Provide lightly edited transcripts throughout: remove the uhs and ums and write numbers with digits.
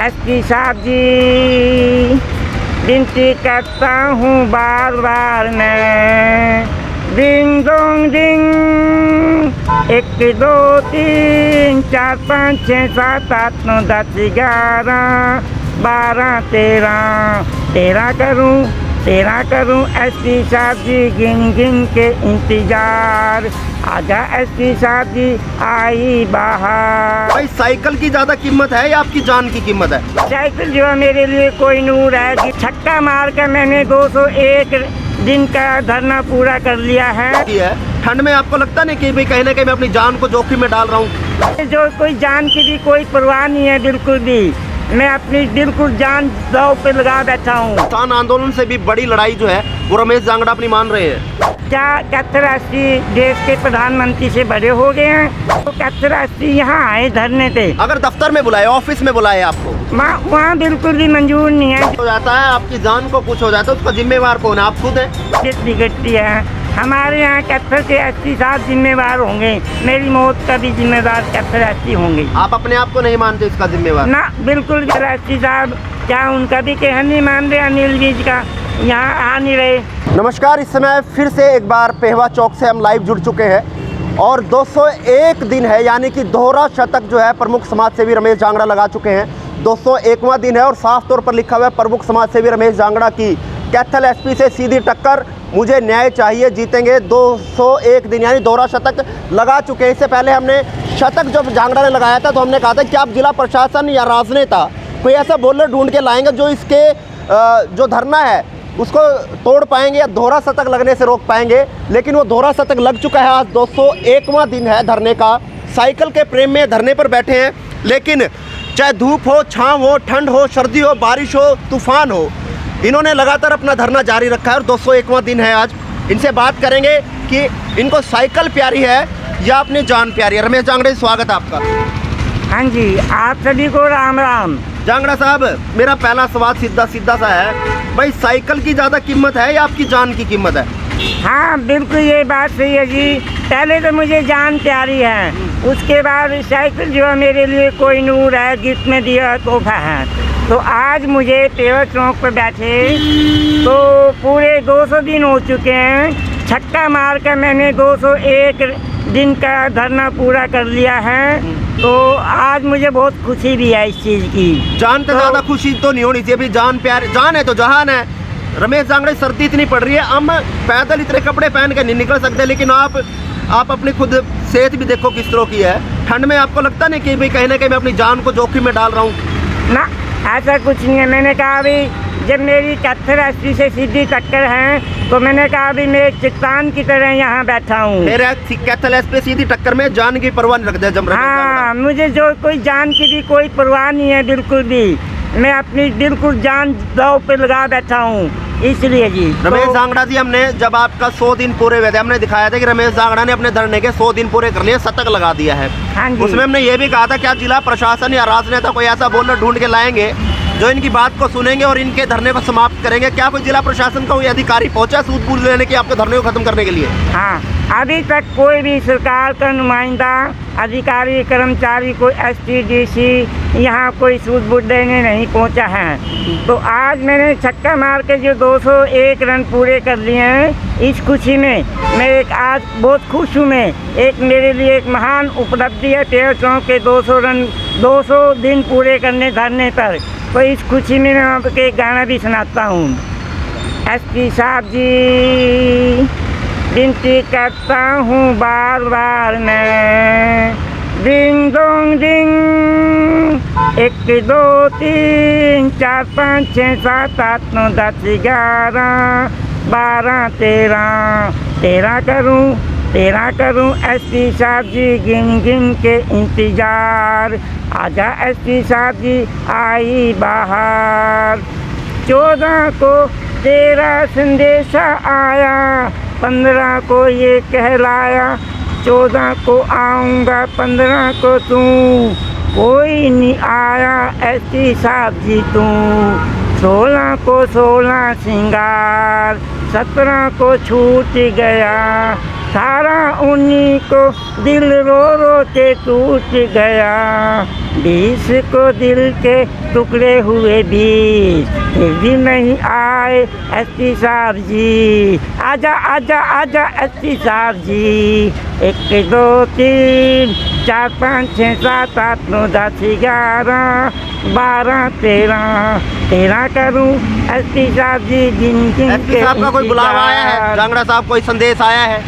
SP साहब जी, विनती करता हूँ बार बार मैं, डिंग डोंग डिंग, 1 2 3 4 5 6 7 8 9 10 11 12 13 13 करूँ एसपी साहब जी, गिन गिन के इंतजार, आजा एसपी साहब जी आई बाहर। भाई साइकिल की ज्यादा कीमत है या आपकी जान की कीमत है? साइकिल जो है मेरे लिए कोई नूर है कि छक्का मार कर मैंने 201 दिन का धरना पूरा कर लिया है। ठंड में आपको लगता नहीं कि भाई कहीं ना कहीं मैं अपनी जान को जोखिम में डाल रहा हूँ? जो कोई जान की भी कोई परवाह नहीं है, बिल्कुल भी मैं अपनी बिल्कुल जान दांव पे लगा बैठा हूँ। किसान आंदोलन से भी बड़ी लड़ाई जो है वो रमेश जांगड़ा अपनी मान रहे हैं। क्या कैथर एसपी देश के प्रधानमंत्री से बड़े हो गए हैं? तो कैथर एसपी यहाँ आए धरने पे, अगर दफ्तर में बुलाए, ऑफिस में बुलाए आपको, वहाँ बिल्कुल भी मंजूर नहीं है। हो जाता है आपकी जान को कुछ हो जाता है, उसका जिम्मेवार कौन है? आप खुद है। बिगड़ती है हमारे यहाँ कैथर के एसपी साहब जिम्मेवार होंगे, मेरी मौत का भी जिम्मेदार कैथर एसपी होंगे। आप अपने आप को नहीं मानते इसका जिम्मेवार? ना, बिल्कुल एसपी साहब क्या उनका भी कहना नहीं मान रहे, अनिल बीज का यहाँ आ नहीं रहे। नमस्कार, इस समय फिर से एक बार पेहवा चौक से हम लाइव जुड़ चुके हैं और 201 दिन है, यानी कि दोहरा शतक जो है प्रमुख समाज सेवी रमेश जांगड़ा लगा चुके हैं। 201वां दिन है और साफ तौर पर लिखा हुआ है प्रमुख समाज सेवी रमेश जांगड़ा की कैथल एसपी से सीधी टक्कर, मुझे न्याय चाहिए, जीतेंगे। 201 दिन यानी दोहरा शतक लगा चुके हैं। इससे पहले हमने शतक जब जांगड़ा ने लगाया था तो हमने कहा था कि आप जिला प्रशासन या राजनेता कोई ऐसा बोलर ढूंढ के लाएंगे जो इसके जो धरना है उसको तोड़ पाएंगे या दोहरा शतक लगने से रोक पाएंगे, लेकिन वो दोहरा शतक लग चुका है। आज 201वां दिन है धरने का। साइकिल के प्रेम में धरने पर बैठे हैं, लेकिन चाहे धूप हो, छाँव हो, ठंड हो, सर्दी हो, बारिश हो, तूफान हो, इन्होंने लगातार अपना धरना जारी रखा है और 201वां दिन है आज। इनसे बात करेंगे कि इनको साइकिल प्यारी है या अपनी जान प्यारी है। रमेश जांगड़ा, स्वागत है आपका। हाँ जी, आप सभी को राम राम। जांगड़ा साहब, मेरा पहला सवाल सीधा सा है, भाई साइकिल की ज़्यादा कीमत है या आपकी जान की कीमत है? हाँ बिल्कुल, ये बात सही है जी। पहले तो मुझे जान प्यारी है, उसके बाद साइकिल जो है मेरे लिए कोई नूर है, गिफ्ट में दिया तोहफा है। तो आज मुझे पेहवा चौक पर बैठे तो पूरे 200 दिन हो चुके हैं, छक्का मार कर मैंने 201 दिन का धरना पूरा कर लिया है। तो आज मुझे बहुत खुशी भी है इस चीज़ की। जान से ज़्यादा खुशी तो नहीं होनी चाहिए, अभी जान प्यार, जान है तो जहान है। रमेश जांगड़ा, सर्दी इतनी पड़ रही है, हम पैदल इतने कपड़े पहन के नहीं निकल सकते, लेकिन आप अपनी खुद सेहत भी देखो किस तरह की है। ठंड में आपको लगता नहीं कि भाई कहीं ना कहीं मैं अपनी जान को जोखिम में डाल रहा हूँ? ना, ऐसा कुछ नहीं है। मैंने कहा अभी जब मेरी कैथर एसपी से सीधी टक्कर है तो मैंने कहा अभी मैं एक चट्टान की तरह यहाँ बैठा हूँ। मेरा कैथल एसपी सीधी टक्कर में जान की परवाह नहीं रखते जब। हाँ, मुझे जो कोई जान की भी कोई परवाह नहीं है, बिल्कुल भी मैं अपनी बिल्कुल जान दांव पे लगा बैठा हूँ, इसलिए जी। रमेश जांगड़ा जी, हमने जब आपका 100 दिन पूरे हुए थे, हमने दिखाया था कि रमेश जांगड़ा ने अपने धरने के 100 दिन पूरे कर लिए, शतक लगा दिया है। हाँ जी। उसमें हमने ये भी कहा था क्या जिला प्रशासन या राजनेता कोई ऐसा बोलर ढूंढ के लाएंगे जो इनकी बात को सुनेंगे और इनके धरने को समाप्त करेंगे। क्या कोई जिला प्रशासन का कोई अधिकारी पहुंचा सूद-बूद लेने के आपके धरने को खत्म करने के लिए? हाँ, अभी तक कोई भी सरकार का नुमाइंदा, अधिकारी, कर्मचारी, कोई STDC यहाँ कोई सूद-बूद देने नहीं पहुँचा है। तो आज मैंने छक्का मार के जो 201 रन पूरे कर लिए हैं, इस खुशी में मैं एक आज बहुत खुश हूँ। मैं एक मेरे लिए एक महान उपलब्धि है पेहवा चौक के 200 दिन पूरे करने धरने पर। तो इस खुशी में मैं आपको एक गाना भी सुनाता हूँ। एसपी साहब जी, विनती करता हूँ बार बार मैं, डिंग डोंग डिंग, 1 2 3 4 5 6 7 8 9 10 11 12 13 13 करूँ एसपी साहब जी, गिन गिन के इंतजार, आजा एसपी साहब जी आई बाहर। 14 को तेरा संदेशा आया, 15 को ये कहलाया, 14 को आऊँगा, 15 को तू, कोई नहीं आया एसपी साहब जी तू। 16 को 16 सिंगार, 17 को छूट गया, 18-19 को दिल रो रो के टूट गया, 20 को दिल के टुकड़े हुए 20, फिर भी नहीं आए एसपी साहब जी। आजा आजा आजा एसपी साहब जी। 1 2 3 4 5 6 7 8 9 10 11 12 13 करूं एसपी साहब जी जिन जिन एसपी साहब का कोई बुलावा आया है? जांगड़ा साहब कोई संदेश आया है?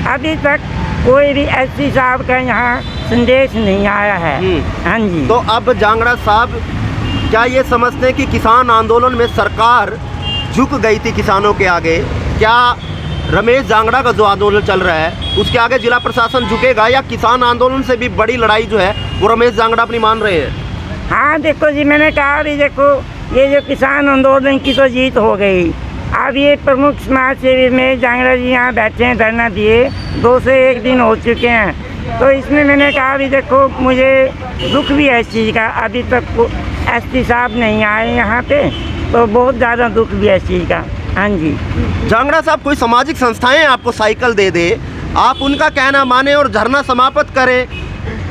अभी तक कोई भी एसपी साहब का यहाँ संदेश नहीं आया है। हाँ जी। तो अब जांगड़ा साहब क्या ये समझते हैं कि किसान आंदोलन में सरकार झुक गई थी किसानों के आगे? क्या रमेश जांगड़ा का जो आंदोलन चल रहा है उसके आगे जिला प्रशासन झुकेगा, या किसान आंदोलन से भी बड़ी लड़ाई जो है वो रमेश जांगड़ा अपनी मान रहे हैं? हाँ देखो जी, मैंने कहा भी देखो, ये जो किसान आंदोलन की तो जीत हो गई। अब ये प्रमुख समाज सेवी रमेश जांगड़ा जी यहाँ बैठे हैं, धरना दिए 2 से 1 दिन हो चुके हैं। तो इसमें मैंने कहा भी देखो, मुझे दुख भी है इस चीज़ का, अभी तक एसपी साहब नहीं आए यहाँ पे, तो बहुत ज़्यादा दुख भी है इस चीज़ का। हाँ जी। जांगड़ा साहब कोई सामाजिक संस्थाएं आपको साइकिल दे दे, आप उनका कहना माने और धरना समाप्त करें,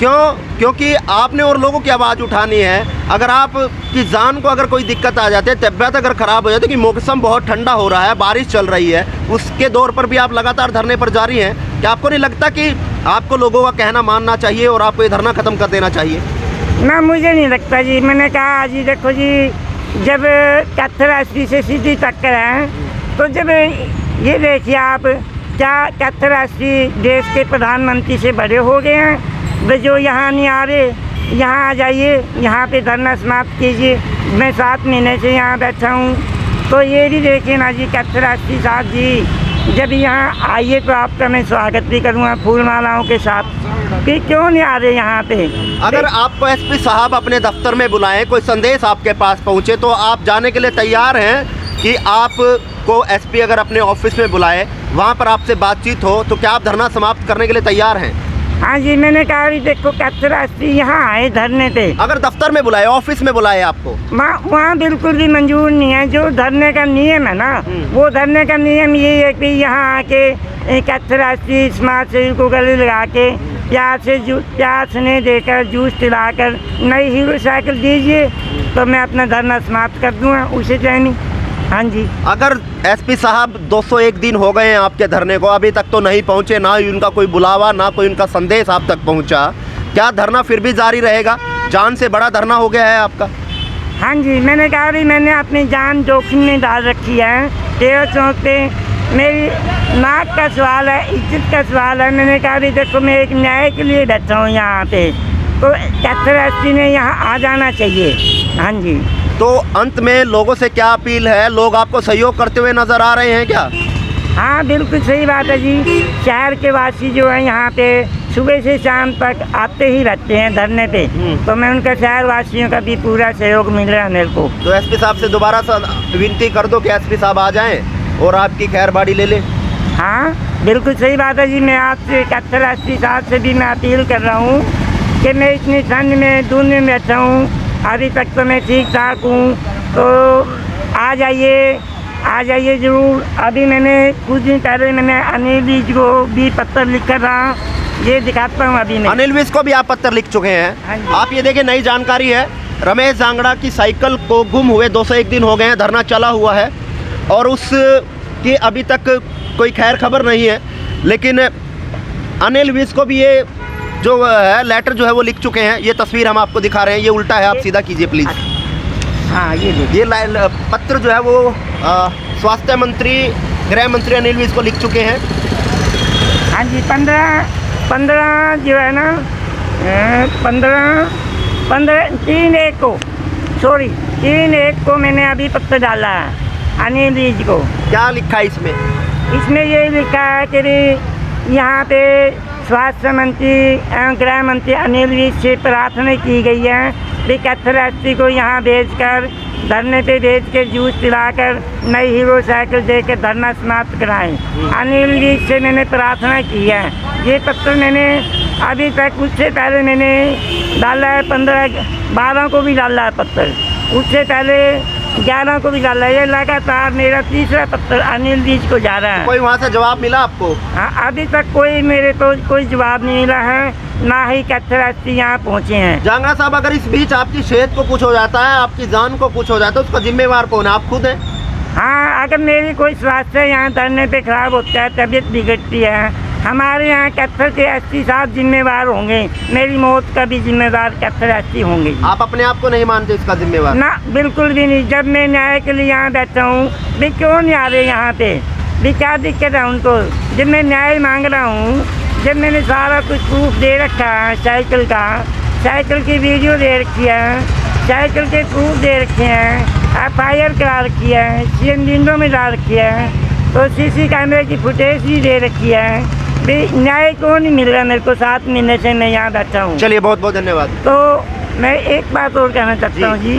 क्योंकि आपने और लोगों की आवाज़ उठानी है। अगर आपकी जान को अगर कोई दिक्कत आ जाती है, तबीयत अगर ख़राब हो जाती है, कि मौसम बहुत ठंडा हो रहा है, बारिश चल रही है, उसके दौर पर भी आप लगातार धरने पर जारी हैं, क्या आपको नहीं लगता कि आपको लोगों का कहना मानना चाहिए और आपको ये धरना ख़त्म कर देना चाहिए? ना, मुझे नहीं लगता जी। मैंने कहा जी देखो जी, जब कत्थर एसपी से सीधी टक्कर है, तो जब ये देखिए आप, क्या कत्थर एसपी देश के प्रधानमंत्री से बड़े हो गए हैं? वे जो यहाँ नहीं आ रहे, यहाँ आ जाइए, यहाँ पे धरना समाप्त कीजिए। मैं 7 महीने से यहाँ बैठा हूँ, तो ये भी देखिए ना जी, कत्थर एसपी साहब जी जब यहाँ आइए तो आपका मैं स्वागत भी करूँगा फूल मालाओं के साथ, कि क्यों नहीं आ रहे यहाँ पे। अगर आपको एसपी साहब अपने दफ्तर में बुलाएं, कोई संदेश आपके पास पहुँचे, तो आप जाने के लिए तैयार हैं कि आपको एसपी अगर अपने ऑफिस में बुलाए, वहाँ पर आपसे बातचीत हो, तो क्या आप धरना समाप्त करने के लिए तैयार हैं? हाँ जी, मैंने कहा भी देखो, कत्थर एसपी यहाँ आए धरने पे, अगर दफ्तर में बुलाए, ऑफिस में बुलाए आपको, वहाँ बिल्कुल भी मंजूर नहीं है। जो धरने का नियम है ना, वो धरने का नियम ये है कि यहाँ आके कत्थर एसपी समाज सेवी को गले लगा के प्यार स्नेह देकर जूस पिलाकर नई हीरो साइकिल दीजिए, तो मैं अपना धरना समाप्त कर दूँगा उसे टाइम। हाँ जी। अगर एसपी साहब 201 दिन हो गए हैं आपके धरने को, अभी तक तो नहीं पहुंचे, ना ही उनका कोई बुलावा, ना कोई उनका संदेश आप तक पहुंचा, क्या धरना फिर भी जारी रहेगा? जान से बड़ा धरना हो गया है आपका। हाँ जी, मैंने कहा भी मैंने अपनी जान जोखिम में डाल रखी है। 13 चौक पे मेरी नाक का सवाल है, इज्जत का सवाल है। मैंने कहा भी देखो, मैं एक न्याय के लिए बैठा हूँ यहाँ पे, तो कत्थर एसपी ने यहाँ आ जाना चाहिए। हाँ जी। तो अंत में लोगों से क्या अपील है? लोग आपको सहयोग करते हुए नज़र आ रहे हैं क्या? हाँ बिल्कुल सही बात है जी। शहर के वासी जो है यहाँ पे सुबह से शाम तक आते ही रहते हैं धरने पे, तो मैं उनका शहर वासियों का भी पूरा सहयोग मिल रहा है मेरे को। तो एसपी साहब से दोबारा विनती कर दो कि एसपी साहब आ जाएं और आपकी खैरबाड़ी ले लें। हाँ बिल्कुल सही बात है जी। मैं आपसे कत्थर एसपी साहब से भी मैं अपील कर रहा हूँ कि मैं इतनी ठंड में धुंध में बैठा हूँ, अभी तक तो मैं ठीक ठाक हूँ, तो आ जाइए ज़रूर। अभी मैंने कुछ दिन पहले मैंने अनिल विज को भी पत्र लिखा था, ये दिखाता हूँ अभी मैं। अनिल विज को भी आप पत्र लिख चुके हैं? हाँ जी। आप ये देखिए, नई जानकारी है, रमेश जांगड़ा की साइकिल को गुम हुए 201 दिन हो गए हैं, धरना चला हुआ है और उसकी अभी तक कोई खैर खबर नहीं है। लेकिन अनिल विज को भी ये जो है लेटर जो है वो लिख चुके हैं। ये तस्वीर हम आपको दिखा रहे हैं, ये उल्टा है, आप सीधा कीजिए प्लीज़। हाँ ये पत्र जो है वो स्वास्थ्य मंत्री, गृह मंत्री अनिल विज को लिख चुके हैं। हाँ जी, 15 जो है ना, 3/1 को मैंने अभी पत्र डाला है अनिल विज को। क्या लिखा है इसमें? इसमें ये लिखा है कि यहाँ पे स्वास्थ्य मंत्री एवं गृह मंत्री अनिल विज से प्रार्थना की गई है कि कत्थर एसपी को यहाँ भेजकर धरने पे भेज के जूस पिलाकर नई हीरो साइकिल देकर धरना समाप्त कराएं। अनिल विज से मैंने प्रार्थना की है। ये पत्र मैंने अभी तक, उससे पहले मैंने डाला है 15-12 को भी डाला है पत्र। उससे पहले 11 को भी डाला। ये लगातार मेरा तीसरा पत्र अनिल विज को जा रहा है। कोई वहाँ से जवाब मिला आपको? हाँ, अभी तक कोई मेरे तो कोई जवाब नहीं मिला है, ना ही कैथल एसपी यहाँ पहुँचे हैं। जांगड़ा साहब, अगर इस बीच आपकी सेहत को कुछ हो जाता है, आपकी जान को कुछ हो जाता है, उसका जिम्मेवार कौन है? आप खुद हैं? हाँ, अगर मेरी कोई स्वास्थ्य यहाँ धरने पे खराब होता है, तबीयत बिगड़ती है, हमारे यहाँ कैथल के एसपी साहब जिम्मेवार होंगे। मेरी मौत का भी जिम्मेदार कैथल एसपी होंगे। आप अपने आप को नहीं मानते इसका जिम्मेवार? ना, बिल्कुल भी नहीं। जब मैं न्याय के लिए यहाँ बैठा हूँ, भी क्यों नहीं आ रहे यहाँ पे? भी क्या दिक्कत है उनको? जब मैं न्याय मांग रहा हूँ, जब मैंने सारा कुछ प्रूफ दे रखा है, साइकिल का, साइकिल की वीडियो दे रखी है, साइकिल के प्रूफ दे रखे हैं, FIR करा रखी है, CM विंडो में डाल रखी है, तो CC कैमरे की फुटेज भी दे रखी है। भी न्याय क्यों नहीं मिल रहा मेरे को? 7 महीने से मैं यहाँ बैठा हूँ। चलिए, बहुत बहुत धन्यवाद। तो मैं एक बात और कहना चाहता हूँ जी,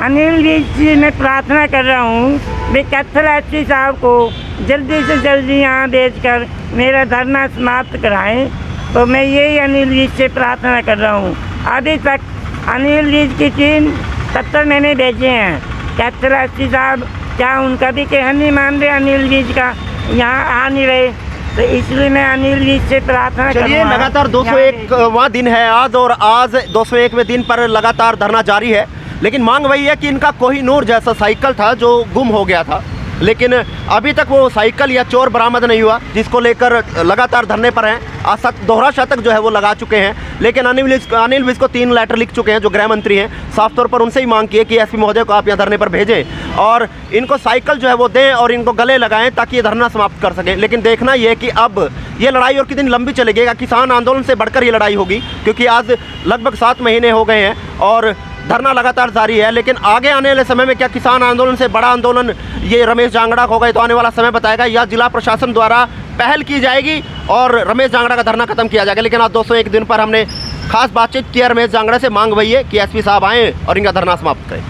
अनिल विज जी, मैं प्रार्थना कर रहा हूँ भी कैथल एसपी साहब को जल्दी से जल्दी यहाँ भेजकर मेरा धरना समाप्त कराएं। तो मैं यही अनिल विज से प्रार्थना कर रहा हूँ। अभी तक अनिल विज की 3 पत्र मैंने भेजे हैं। कैथल एसपी साहब क्या उनका भी कहना नहीं मान रहे? अनिल विज का यहाँ आ नहीं रहे, तो इसलिए मैं अनिल विज से प्रार्थना चलिए, करूँगा। लगातार 201वां दिन है आज, और आज 201वें दिन पर लगातार धरना जारी है। लेकिन मांग वही है कि इनका कोहिनूर जैसा साइकिल था जो गुम हो गया था, लेकिन अभी तक वो साइकिल या चोर बरामद नहीं हुआ, जिसको लेकर लगातार धरने पर हैं। आज दोहरा शतक जो है वो लगा चुके हैं। लेकिन अनिल विज को 3 लेटर लिख चुके हैं, जो गृह मंत्री हैं। साफ तौर पर उनसे ही मांग की है कि एसपी महोदय को आप यहाँ धरने पर भेजें और इनको साइकिल जो है वो दें और इनको गले लगाएं, ताकि ये धरना समाप्त कर सकें। लेकिन देखना ये है कि अब ये लड़ाई और कितनी लंबी चलेगी। किसान आंदोलन से बढ़कर ये लड़ाई होगी, क्योंकि आज लगभग 7 महीने हो गए हैं और धरना लगातार जारी है। लेकिन आगे आने वाले समय में क्या किसान आंदोलन से बड़ा आंदोलन ये रमेश जांगड़ा होगा, तो आने वाला समय बताएगा। या जिला प्रशासन द्वारा पहल की जाएगी और रमेश जांगड़ा का धरना खत्म किया जाएगा। लेकिन आज 201 दिन पर हमने खास बातचीत की रमेश जांगड़ा से। मांग वही है कि एसपी साहब आएँ और इनका धरना समाप्त करें।